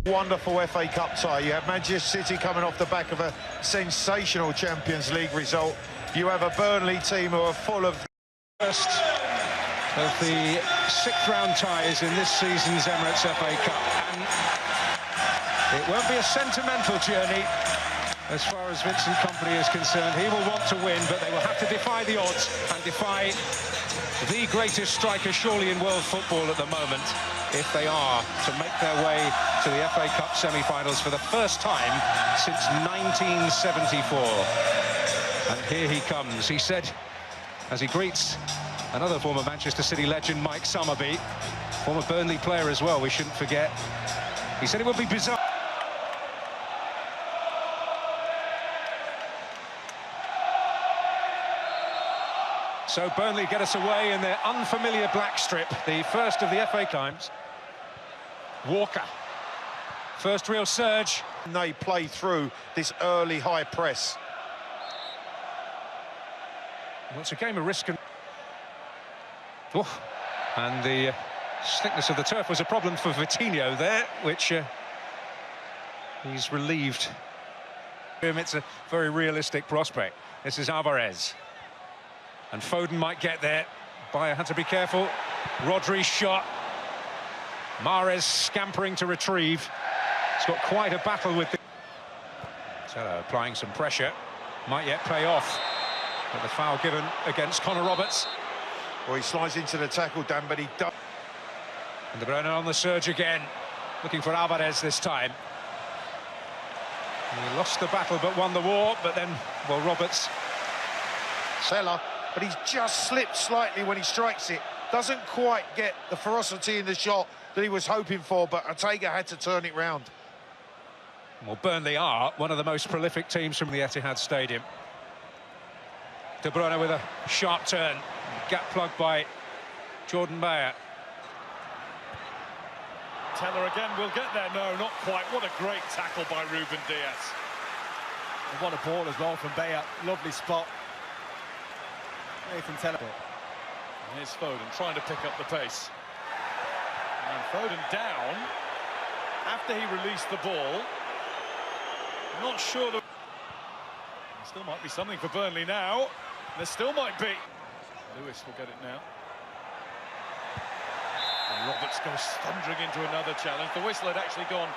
Wonderful FA Cup tie. You have Manchester City coming off the back of a sensational Champions League result. You have a Burnley team who are full of... First of the sixth-round ties in this season's Emirates FA Cup. And it won't be a sentimental journey as far as Vincent Kompany is concerned. He will want to win, but they will have to defy the odds and defy the greatest striker surely in world football at the moment if they are to make their way to the FA Cup semi-finals for the first time since 1974. And here he comes. He said, as he greets another former Manchester City legend, Mike Summerby, former Burnley player as well, we shouldn't forget. He said it would be bizarre. So Burnley get us away in their unfamiliar black strip, the first of the FA times. Walker, first real surge. They play through this early high press. Well, it's a game of risk and... And the thickness of the turf was a problem for Vitinho there, which he's relieved. It's a very realistic prospect. This is Alvarez. And Foden might get there. Bayer had to be careful. Rodri's shot. Mahrez scampering to retrieve. He's got quite a battle with the... Cello applying some pressure. Might yet pay off. But the foul given against Connor Roberts. Well, he slides into the tackle, Dan, but he does... And De Bruyne on the surge again. Looking for Alvarez this time. He lost the battle but won the war. But then, well, Roberts... Salah, but he's just slipped slightly when he strikes it. Doesn't quite get the ferocity in the shot that he was hoping for, but Ortega had to turn it round. Well, Burnley are one of the most prolific teams from the Etihad Stadium. De Bruyne with a sharp turn. Gap plugged by Jordan Bayer. Teller again will get there. No, not quite. What a great tackle by Ruben Diaz. And what a ball as well from Bayer. Lovely spot. Nathan Teller. And here's Foden trying to pick up the pace. And Foden down after he released the ball. Not sure that... There still might be something for Burnley now. There still might be. Lewis will get it now. And Roberts goes thundering into another challenge. The whistle had actually gone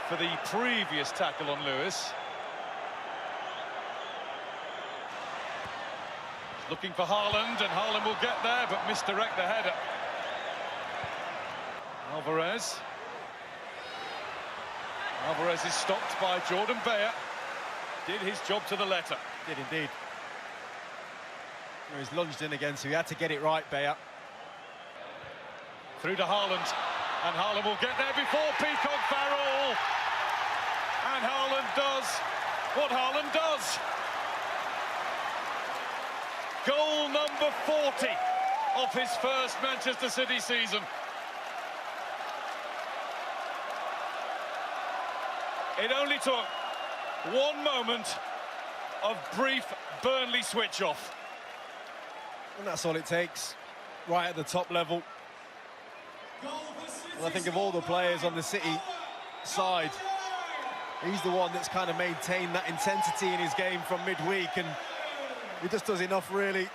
for the previous tackle on Lewis. Looking for Haaland, and Haaland will get there, but misdirect the header. Alvarez. Alvarez is stopped by Jordan Bayer. Did his job to the letter. Did indeed. He's lunged in again, so he had to get it right, Bayer. Through to Haaland, and Haaland will get there before Peacock Farrell. And Haaland does what Haaland does. Goal number 40 of his first Manchester City season. It only took one moment of brief Burnley switch off. And that's all it takes, right at the top level. And I think of all the players on the City side, he's the one that's kind of maintained that intensity in his game from midweek, and he just does enough, really.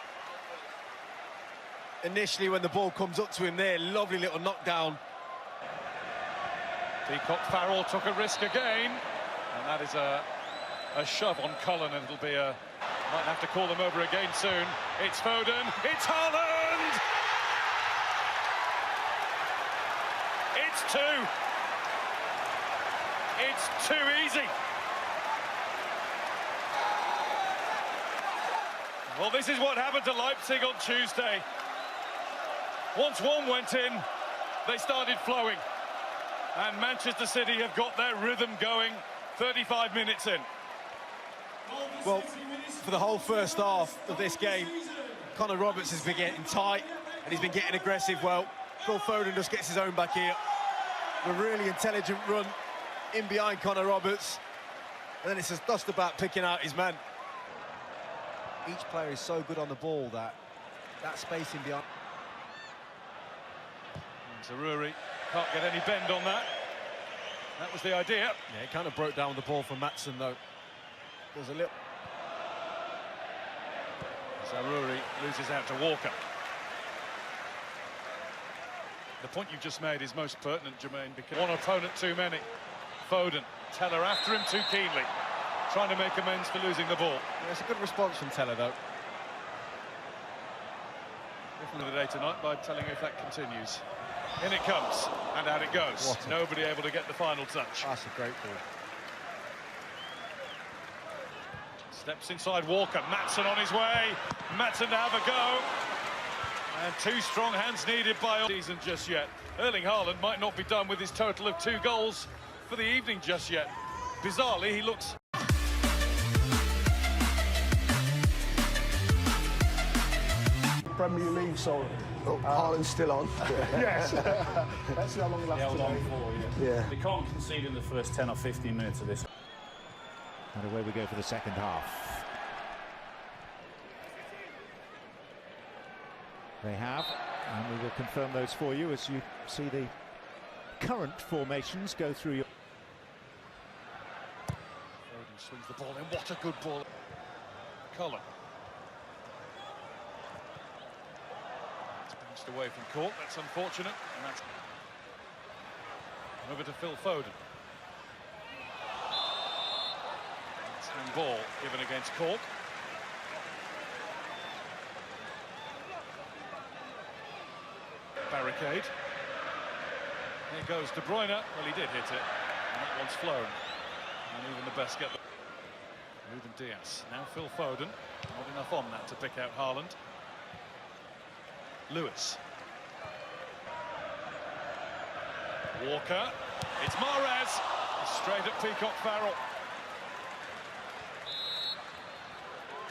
Initially, when the ball comes up to him there, lovely little knockdown. Peacock Farrell took a risk again, and that is a shove on Cullen, and it'll be a... Might have to call them over again soon. It's Foden, it's Haaland! It's two. It's too easy. Well, this is what happened to Leipzig on Tuesday. Once one went in, they started flowing. And Manchester City have got their rhythm going 35 minutes in. Well, for the whole first half of this game, Connor Roberts has been getting tight and he's been getting aggressive. Well, Phil Foden just gets his own back here. A really intelligent run in behind Connor Roberts. And then it's just about picking out his man. Each player is so good on the ball that space in behind. Zaruri can't get any bend on that. That was the idea. Yeah, it kind of broke down the ball for Maatsen, though. There's a little... Zaroury loses out to Walker. The point you've just made is most pertinent, Jermaine, because one opponent too many. Foden, Teller after him too keenly, trying to make amends for losing the ball. Yeah, it's a good response from Teller, though. Of the day tonight by telling you if that continues. In it comes, and out it goes. Nobody able to get the final touch. That's a great ball. Steps inside Walker, Maatsen on his way. Maatsen to have a go. And two strong hands needed by season just yet. Erling Haaland might not be done with his total of 2 goals for the evening just yet. Bizarrely, he looks... Premier League, so Haaland's still on. Yes. Let's see how long he'll have held on for, yeah. They can't concede in the first 10 or 15 minutes of this. And away we go for the second half. They have, and we will confirm those for you as you see the current formations go through your... Foden swings the ball in, what a good ball. Cullen. It's bounced away from Cork, that's unfortunate. And that's over to Phil Foden. That's handball given against Cork. Barricade. Here goes De Bruyne. Well, he did hit it, and that one's flown. And even the best get the... Ruben Dias. Now Phil Foden. Not enough on that to pick out Haaland. Lewis. Walker. It's Mahrez. Straight at Peacock Farrell.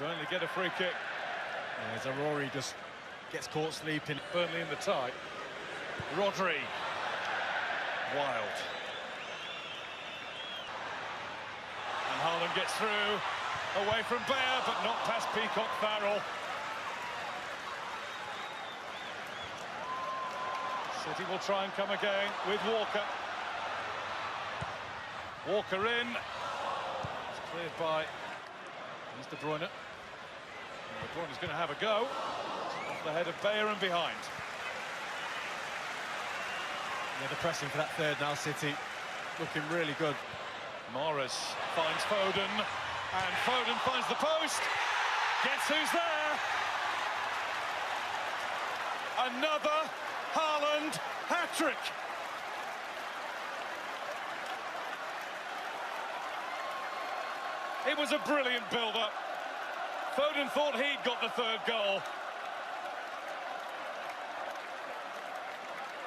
Burnley get a free kick. Yeah, Zaroury just gets caught sleeping. Burnley in the tie. Rodri. Wild. And Haaland gets through. Away from Bayer, but not past Peacock Farrell. City will try and come again with Walker. Walker in. It's cleared by... Here's De Bruyne. And De Bruyne's going to have a go. Off the head of Bayer and behind. Yeah, they're pressing for that third now, City. Looking really good. Mahrez finds Foden. And Foden finds the post. Guess who's there? Another Haaland hat-trick. It was a brilliant build-up. Foden thought he'd got the third goal.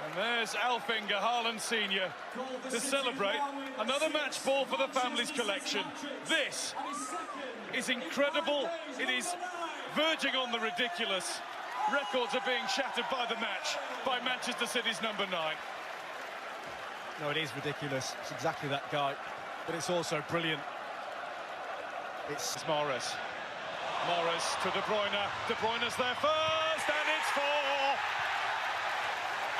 And there's Alfinger, Haaland Senior, to celebrate another match ball for the family's collection. This is incredible. It is verging on the ridiculous. Records are being shattered by the match by Manchester City's number 9. No, it is ridiculous. It's exactly that guy. But it's also brilliant. It's Mahrez. Mahrez to De Bruyne. De Bruyne's there first, and it's 4.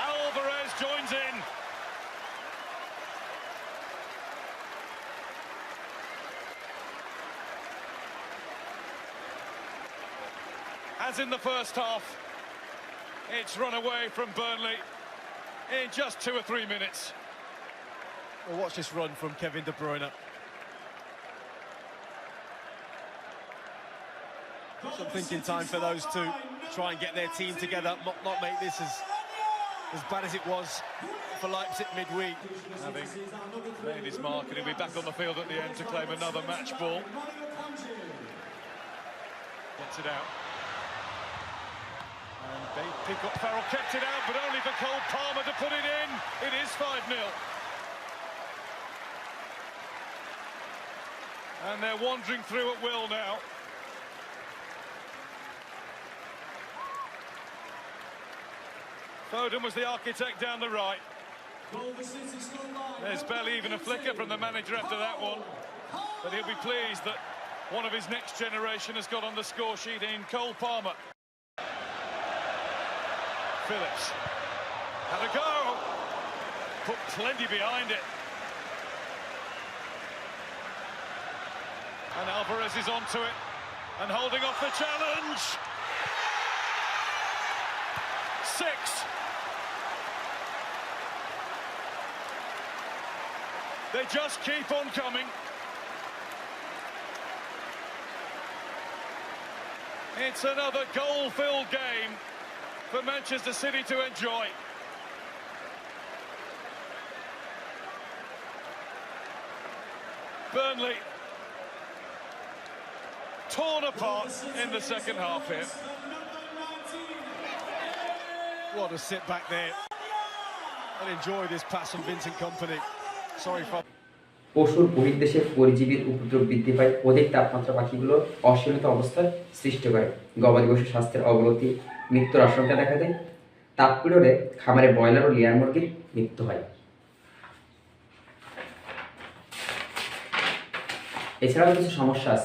Alvarez joins in. As in the first half, it's run away from Burnley in just 2 or 3 minutes. Well, watch this run from Kevin De Bruyne. Some thinking time for those two. Try and get their team together, not make this as bad as it was for Leipzig midweek. Having made his mark, and he'll be back on the field at the end to claim another match ball. Gets it out. And Peacock Farrell kept it out, but only for Cole Palmer to put it in. It is 5-0. And they're wandering through at will now. Foden was the architect down the right. There's barely even a flicker from the manager after that one. But he'll be pleased that one of his next generation has got on the score sheet in Cole Palmer. Phillips had a go. Put plenty behind it. And Alvarez is onto it and holding off the challenge. 6. They just keep on coming. It's another goal-filled game for Manchester City to enjoy. Burnley torn apart in the second half here. What a sit back there and enjoy this pass from Vincent Kompany. Sorry for... পশুর বহির্দেশে পরিজীবীর উপদ্রব বৃদ্ধি পায়, অধিক তাপমাত্রা পাখিগুলোর অসীমিত অবস্থার সৃষ্টি করে, গবাদি পশুর স্বাস্থ্যের অবনতি, মৃত্যুর আশঙ্কা দেখা দেয়। তাপপীড়নে খামারে ব্রয়লার ও লেয়ার মুরগির মৃত্যু হয়। এছাড়াও কিছু সমস্যা আছে।